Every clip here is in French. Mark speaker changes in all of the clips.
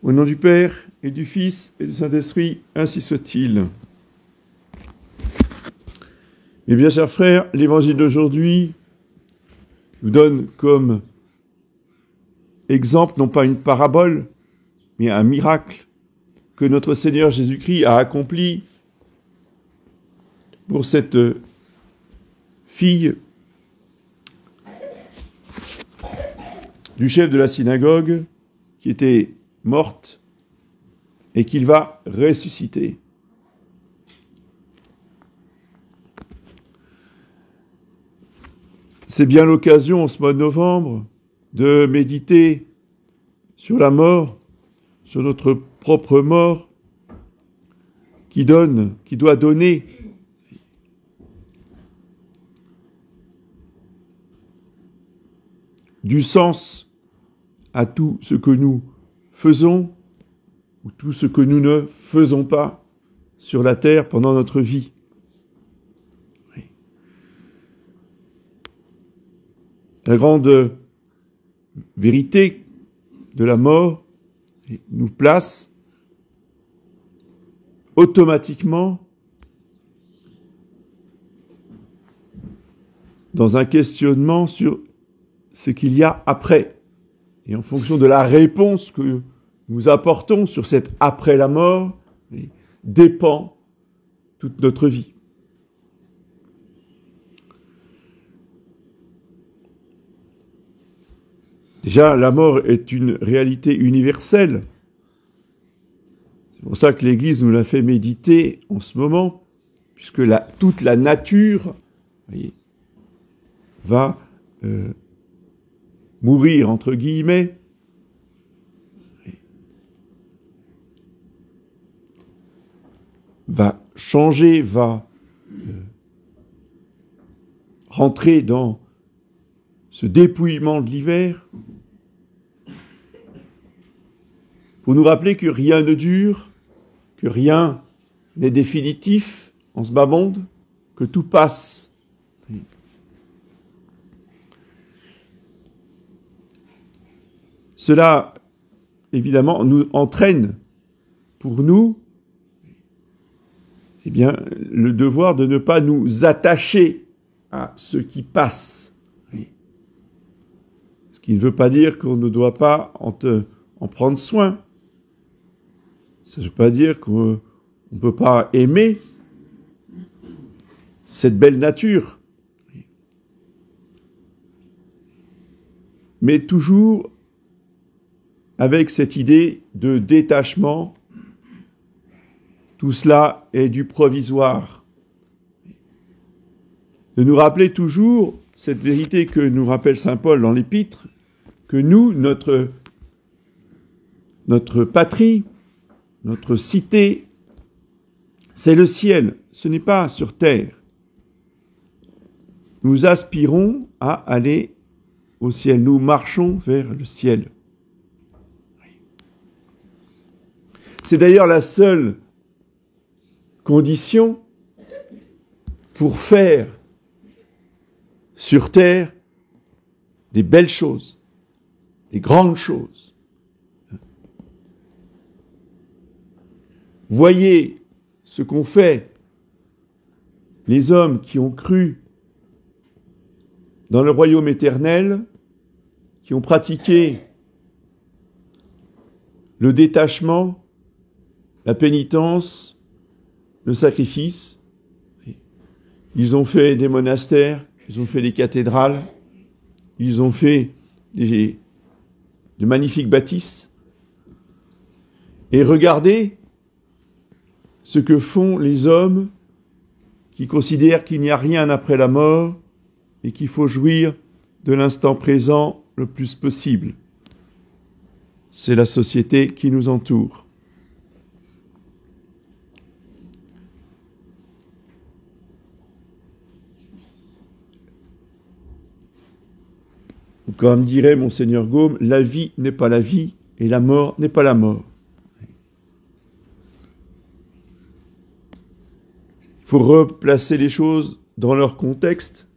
Speaker 1: Au nom du Père, et du Fils, et du Saint-Esprit, ainsi soit-il. Eh bien, chers frères, l'évangile d'aujourd'hui nous donne comme exemple, non pas une parabole, mais un miracle que notre Seigneur Jésus-Christ a accompli pour cette fille du chef de la synagogue qui était morte et qu'il va ressusciter. C'est bien l'occasion en ce mois de novembre de méditer sur la mort, sur notre propre mort qui doit donner du sens à tout ce que nous faisons ou tout ce que nous ne faisons pas sur la terre pendant notre vie. La grande vérité de la mort nous place automatiquement dans un questionnement sur ce qu'il y a après. Et en fonction de la réponse que nous apportons sur cet après la mort, dépend toute notre vie. Déjà, la mort est une réalité universelle. C'est pour ça que l'Église nous l'a fait méditer en ce moment, puisque toute la nature va mourir, entre guillemets, va changer, va rentrer dans ce dépouillement de l'hiver, pour nous rappeler que rien ne dure, que rien n'est définitif en ce bas monde, que tout passe. Cela, évidemment, nous entraîne pour nous le devoir de ne pas nous attacher à ce qui passe. Ce qui ne veut pas dire qu'on ne doit pas en prendre soin. Ça ne veut pas dire qu'on ne peut pas aimer cette belle nature. Mais toujours avec cette idée de détachement, tout cela est du provisoire. De nous rappeler toujours cette vérité que nous rappelle saint Paul dans l'Épître, que nous, notre patrie, notre cité, c'est le ciel, ce n'est pas sur terre. Nous aspirons à aller au ciel, nous marchons vers le ciel. C'est d'ailleurs la seule condition pour faire sur terre des belles choses, des grandes choses. Voyez ce qu'ont fait les hommes qui ont cru dans le royaume éternel, qui ont pratiqué le détachement, la pénitence, le sacrifice. Ils ont fait des monastères, ils ont fait des cathédrales, ils ont fait de magnifiques bâtisses. Et regardez ce que font les hommes qui considèrent qu'il n'y a rien après la mort et qu'il faut jouir de l'instant présent le plus possible. C'est la société qui nous entoure. Comme dirait Monseigneur Gaume, la vie n'est pas la vie et la mort n'est pas la mort. Il faut replacer les choses dans leur contexte,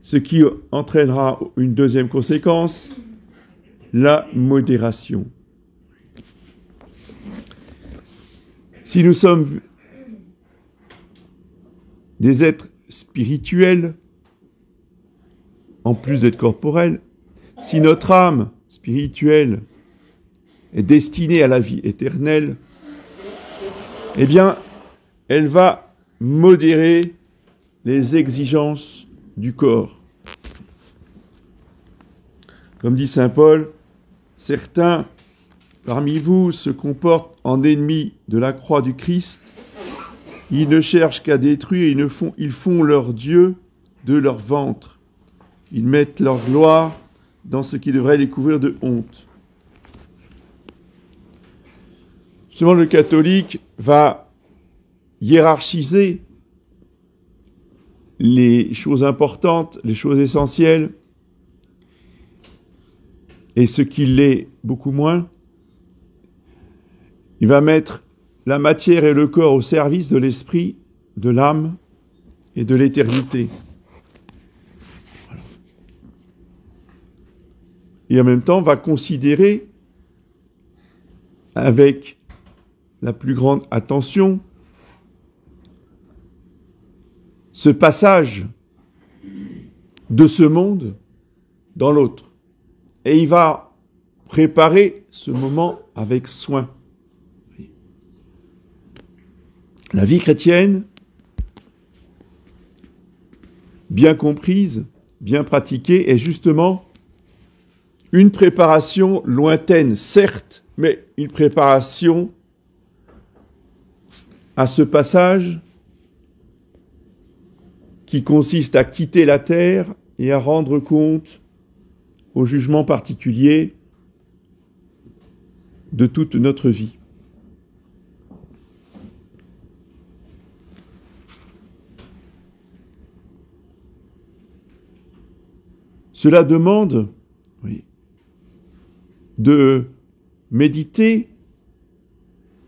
Speaker 1: ce qui entraînera une deuxième conséquence, la modération. Si nous sommes des êtres spirituels, en plus d'être corporels, si notre âme spirituelle est destinée à la vie éternelle, eh bien, elle va modérer les exigences du corps. Comme dit saint Paul, certains parmi vous se comportent en ennemis de la croix du Christ. Ils ne cherchent qu'à détruire, ils font leur Dieu de leur ventre. Ils mettent leur gloire dans ce qui devrait les couvrir de honte. Justement, le catholique va hiérarchiser les choses importantes, les choses essentielles, et ce qui l'est beaucoup moins. Il va mettre la matière et le corps au service de l'esprit, de l'âme et de l'éternité. Voilà. Et en même temps, va considérer avec la plus grande attention ce passage de ce monde dans l'autre. Et il va préparer ce moment avec soin. La vie chrétienne, bien comprise, bien pratiquée, est justement une préparation lointaine, certes, mais une préparation à ce passage qui consiste à quitter la terre et à rendre compte au jugement particulier de toute notre vie. Cela demande de méditer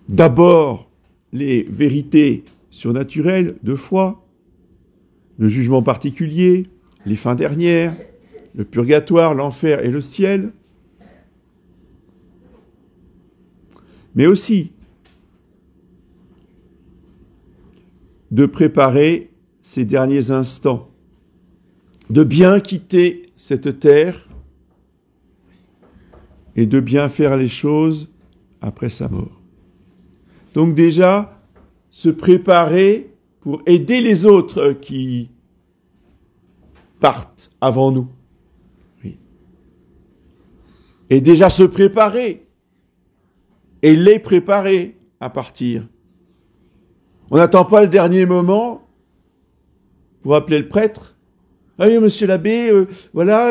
Speaker 1: d'abord les vérités surnaturelles de foi, le jugement particulier, les fins dernières, le purgatoire, l'enfer et le ciel, mais aussi de préparer ces derniers instants, de bien quitter cette terre et de bien faire les choses après sa mort. Donc déjà, se préparer pour aider les autres qui partent avant nous. Oui. Et déjà se préparer et les préparer à partir. On n'attend pas le dernier moment pour appeler le prêtre. Ah oui, monsieur l'abbé, voilà,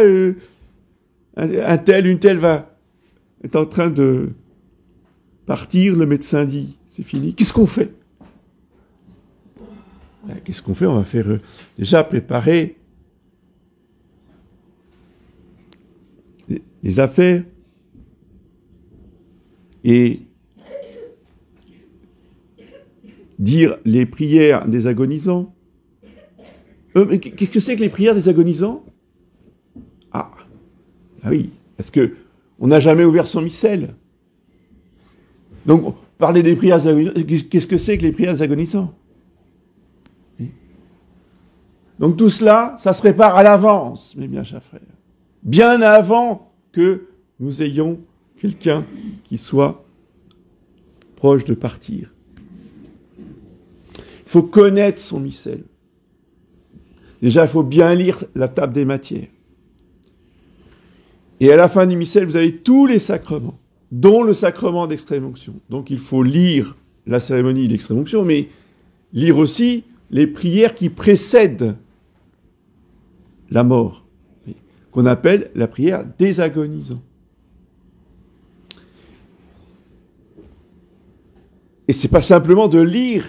Speaker 1: un tel, une telle est en train de partir, le médecin dit, c'est fini. Qu'est-ce qu'on fait? Qu'est-ce qu'on fait? On va faire déjà préparer les affaires et dire les prières des agonisants. Mais qu'est-ce que c'est que les prières des agonisants? Ah oui, parce que on n'a jamais ouvert son missel. Donc, parler des prières des agonisants, qu'est-ce que c'est que les prières des agonisants? Donc tout cela, ça se prépare à l'avance, mes bien chers frères. Bien avant que nous ayons quelqu'un qui soit proche de partir. Il faut connaître son missel. Déjà, il faut bien lire la table des matières. Et à la fin du missel, vous avez tous les sacrements, dont le sacrement d'extrême-onction. Donc il faut lire la cérémonie d'extrême-onction, mais lire aussi les prières qui précèdent la mort, qu'on appelle la prière des agonisants. Et c'est pas simplement de lire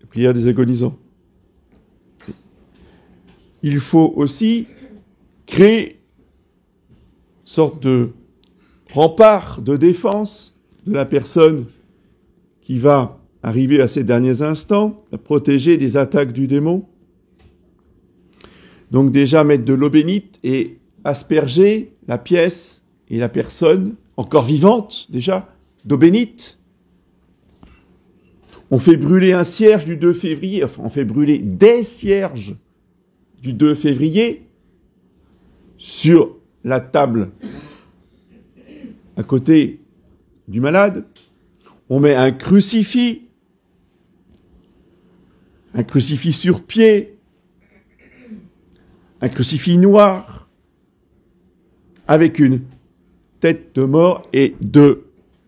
Speaker 1: la prière des agonisants. Il faut aussi créer une sorte de rempart de défense de la personne qui va arriver à ces derniers instants, à protéger des attaques du démon. Donc déjà mettre de l'eau bénite et asperger la pièce et la personne, encore vivante déjà, d'eau bénite. On fait brûler un cierge du 2 février, enfin on fait brûler des cierges du 2 février sur la table à côté du malade. On met un crucifix sur pied, un crucifix noir, avec une tête de mort et 2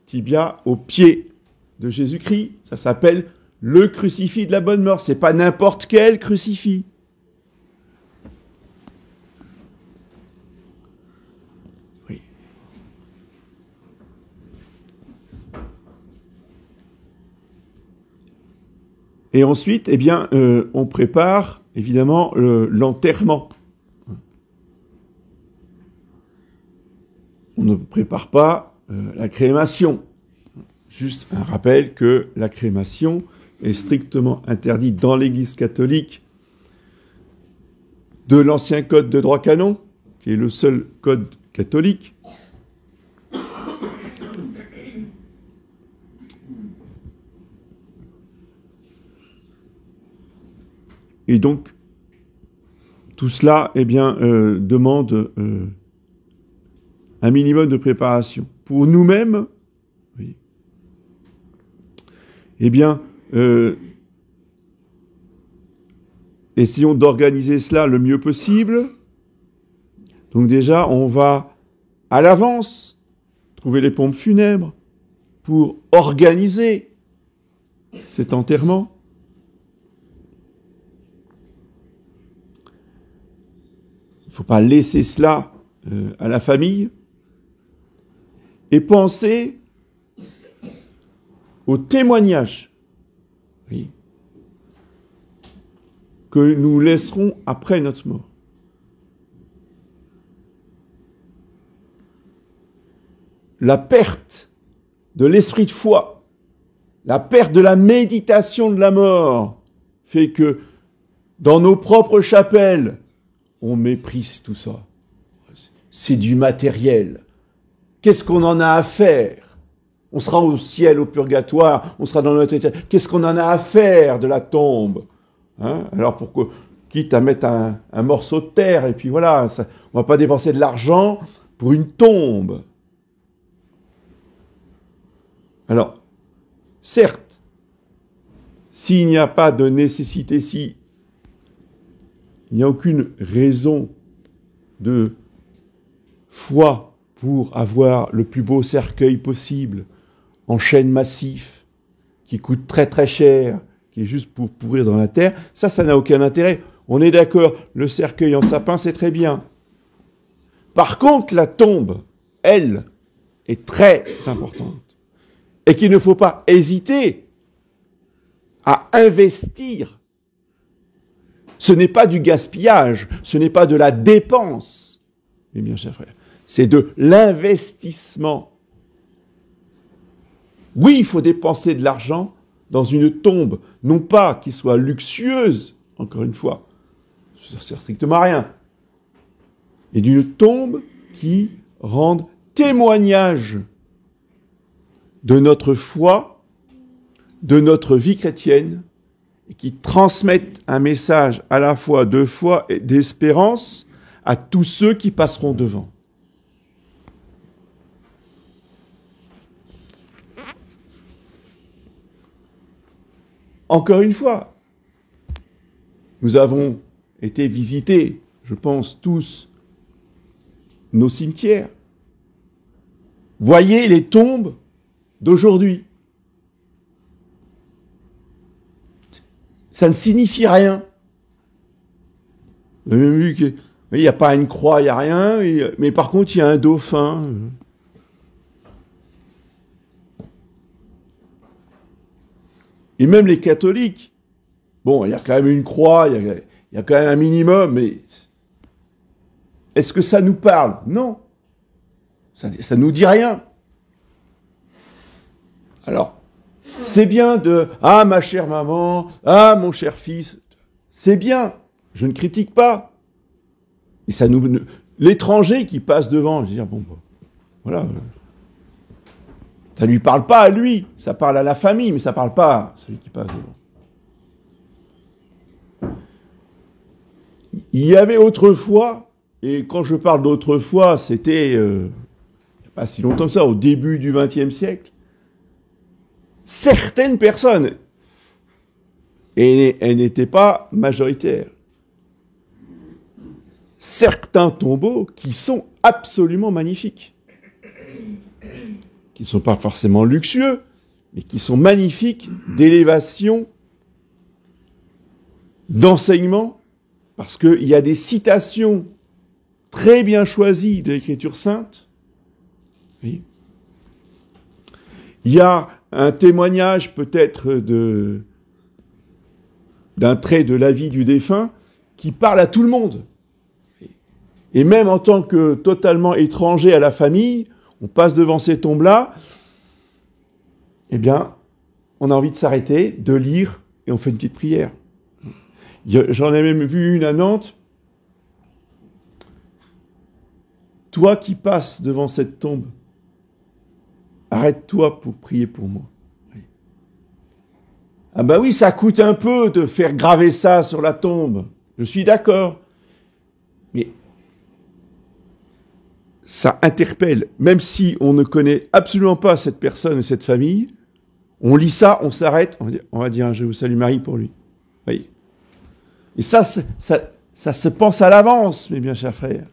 Speaker 1: tibias au pied de Jésus-Christ. Ça s'appelle le crucifix de la bonne mort. C'est pas n'importe quel crucifix. Oui. Et ensuite, eh bien, on prépare évidemment l'enterrement. On ne prépare pas la crémation. Juste un rappel que la crémation est strictement interdite dans l'Église catholique de l'ancien code de droit canon, qui est le seul code catholique. Et donc, tout cela, eh bien, demande un minimum de préparation. Pour nous-mêmes, oui, eh bien, essayons d'organiser cela le mieux possible. Donc déjà, on va à l'avance trouver les pompes funèbres pour organiser cet enterrement. Il ne faut pas laisser cela à la famille. Et penser au témoignage, oui, que nous laisserons après notre mort. La perte de l'esprit de foi, la perte de la méditation de la mort fait que dans nos propres chapelles, on méprise tout ça. C'est du matériel. Qu'est-ce qu'on en a à faire? On sera au ciel, au purgatoire, on sera dans notre état. Qu'est-ce qu'on en a à faire de la tombe? Hein? Alors pourquoi, quitte à mettre un morceau de terre, et puis voilà, ça, on va pas dépenser de l'argent pour une tombe. Alors, certes, s'il n'y a pas de nécessité, si il n'y a aucune raison de foi pour avoir le plus beau cercueil possible, en chêne massif, qui coûte très très cher, qui est juste pour pourrir dans la terre, ça n'a aucun intérêt. On est d'accord, le cercueil en sapin, c'est très bien. Par contre, la tombe, elle, est très importante. Et qu'il ne faut pas hésiter à investir. Ce n'est pas du gaspillage, ce n'est pas de la dépense, mes bien chers frères. C'est de l'investissement. Oui, il faut dépenser de l'argent dans une tombe, non pas qui soit luxueuse, encore une fois, ça ne sert strictement à rien, et d'une tombe qui rende témoignage de notre foi, de notre vie chrétienne, et qui transmette un message à la fois de foi et d'espérance à tous ceux qui passeront devant. Encore une fois, nous avons été visiter, je pense tous, nos cimetières. Voyez les tombes d'aujourd'hui. Ça ne signifie rien. Vous avez même vu qu'il n'y a pas une croix, il n'y a rien, mais par contre, il y a un dauphin. Et même les catholiques, bon, il y a quand même une croix, il y a quand même un minimum, mais est-ce que ça nous parle? Non. Ça nous dit rien. Alors, c'est bien de « Ah, ma chère maman, ah, mon cher fils », c'est bien, je ne critique pas. Et ça nous... L'étranger qui passe devant, je veux dire, bon, Voilà. Ça ne lui parle pas à lui, ça parle à la famille, mais ça ne parle pas à celui qui passe devant. Il y avait autrefois, et quand je parle d'autrefois, c'était il n'y a pas si longtemps que ça, au début du XXe siècle, certaines personnes, et elles n'étaient pas majoritaires, certains tombeaux qui sont absolument magnifiques, qui ne sont pas forcément luxueux, mais qui sont magnifiques, d'élévation, d'enseignement, parce qu'il y a des citations très bien choisies de l'Écriture sainte. Oui. Il y a un témoignage peut-être d'un trait de la vie du défunt qui parle à tout le monde. Et même en tant que totalement étranger à la famille, on passe devant ces tombes-là, eh bien, on a envie de s'arrêter, de lire, et on fait une petite prière. J'en ai même vu une à Nantes. Toi qui passes devant cette tombe, arrête-toi pour prier pour moi. Ah ben oui, ça coûte un peu de faire graver ça sur la tombe. Je suis d'accord. Mais ça interpelle. Même si on ne connaît absolument pas cette personne ou cette famille, on lit ça, on s'arrête, on va dire un « Je vous salue Marie » pour lui. Oui. Et ça se pense à l'avance, mes bien chers frères.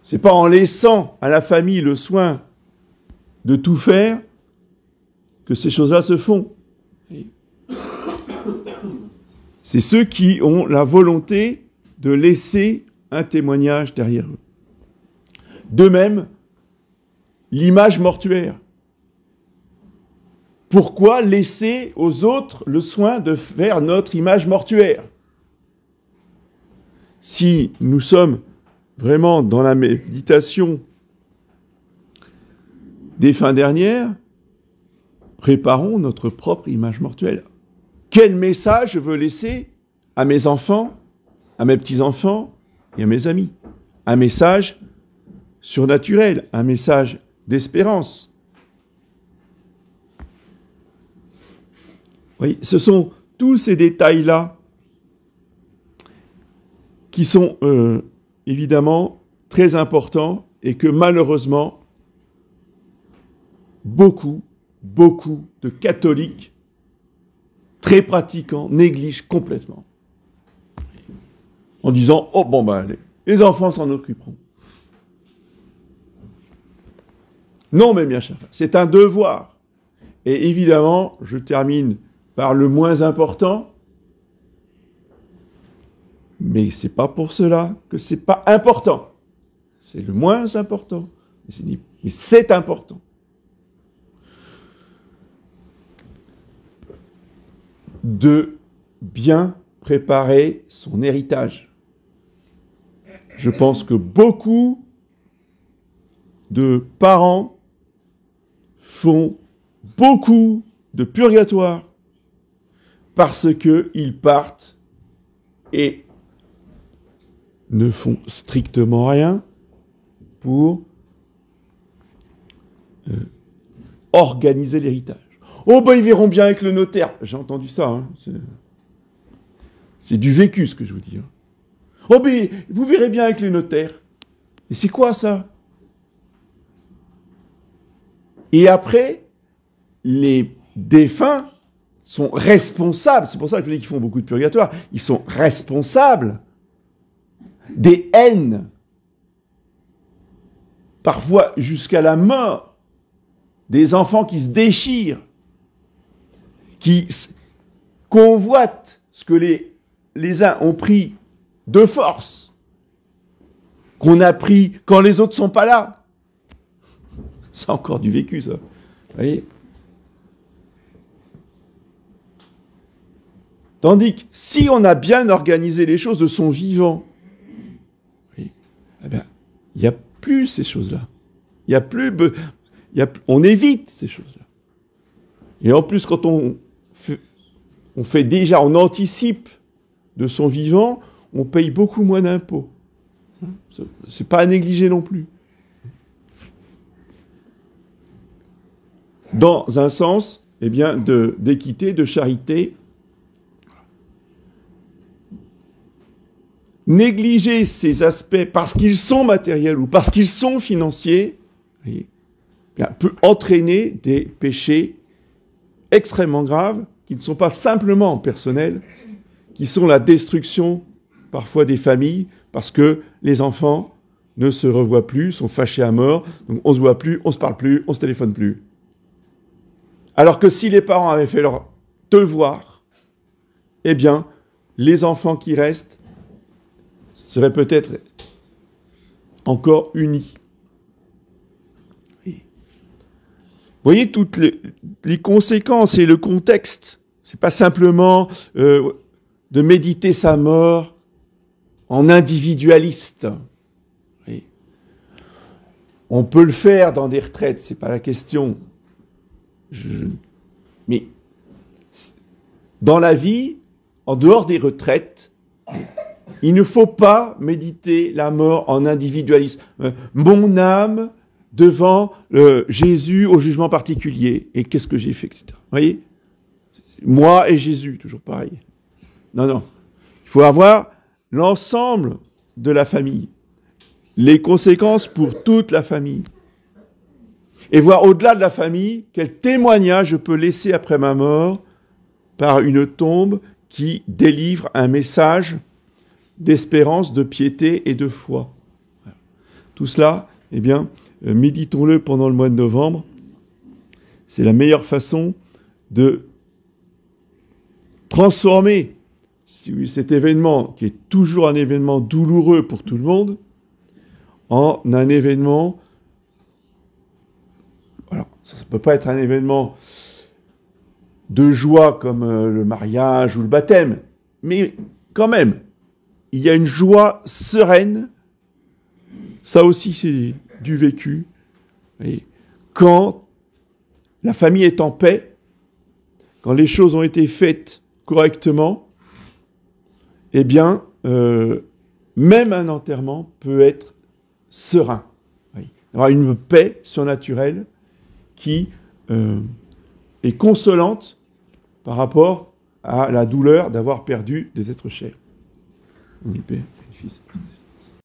Speaker 1: C'est pas en laissant à la famille le soin de tout faire que ces choses-là se font. C'est ceux qui ont la volonté de laisser un témoignage derrière eux. De même, l'image mortuaire. Pourquoi laisser aux autres le soin de faire notre image mortuaire? Si nous sommes vraiment dans la méditation des fins dernières, préparons notre propre image mortuaire. Quel message je veux laisser à mes enfants, à mes petits-enfants et à mes amis? Un message surnaturel, un message d'espérance. Oui, ce sont tous ces détails-là qui sont évidemment très importants et que malheureusement, beaucoup de catholiques très pratiquants négligent complètement. En disant « Oh bon ben, les enfants s'en occuperont ». Non, mais bien cher, c'est un devoir. Et évidemment, je termine par le moins important, mais c'est pas pour cela que c'est pas important. C'est le moins important, mais c'est important. De bien préparer son héritage. Je pense que beaucoup de parents font beaucoup de purgatoire parce qu'ils partent et ne font strictement rien pour organiser l'héritage. Oh ben ils verront bien avec le notaire. J'ai entendu ça. Hein. C'est du vécu ce que je vous dis. Hein. Oh ben vous verrez bien avec le notaire. Et c'est quoi ça? Et après, les défunts sont responsables. C'est pour ça que je dis qu'ils font beaucoup de purgatoire. Ils sont responsables des haines, parfois jusqu'à la mort, des enfants qui se déchirent, qui convoitent ce que les uns ont pris de force, qu'on a pris quand les autres sont pas là. C'est encore du vécu, ça. Vous voyez? Tandis que si on a bien organisé les choses de son vivant, oui, eh bien, il n'y a plus ces choses-là. Il y a plus, on évite ces choses-là. Et en plus, quand on fait déjà, on anticipe de son vivant, on paye beaucoup moins d'impôts. C'est pas à négliger non plus. dans un sens, eh bien, d'équité, de charité. Négliger ces aspects parce qu'ils sont matériels ou parce qu'ils sont financiers, voyez, bien, peut entraîner des péchés extrêmement graves qui ne sont pas simplement personnels, qui sont la destruction parfois des familles parce que les enfants ne se revoient plus, sont fâchés à mort, donc on se voit plus, on se parle plus, on se téléphone plus. Alors que si les parents avaient fait leur devoir, eh bien, les enfants qui restent seraient peut-être encore unis. Vous voyez toutes les conséquences et le contexte. C'est pas simplement de méditer sa mort en individualiste. Oui. On peut le faire dans des retraites, c'est pas la question. Mais dans la vie, en dehors des retraites, il ne faut pas méditer la mort en individualisme. Mon âme devant Jésus au jugement particulier. Et qu'est-ce que j'ai fait, etc. Vous voyez ? Moi et Jésus, toujours pareil. Non, non. Il faut avoir l'ensemble de la famille. Les conséquences pour toute la famille. Et voir au-delà de la famille, quel témoignage je peux laisser après ma mort par une tombe qui délivre un message d'espérance, de piété et de foi. Tout cela, eh bien, méditons-le pendant le mois de novembre. C'est la meilleure façon de transformer cet événement, qui est toujours un événement douloureux pour tout le monde, en un événement... Alors, ça ne peut pas être un événement de joie comme le mariage ou le baptême, mais quand même, il y a une joie sereine. Ça aussi, c'est du vécu. Et quand la famille est en paix, quand les choses ont été faites correctement, eh bien, même un enterrement peut être serein. Oui. Il y aura une paix surnaturelle qui est consolante par rapport à la douleur d'avoir perdu des êtres chers. Oui, Père, Fils.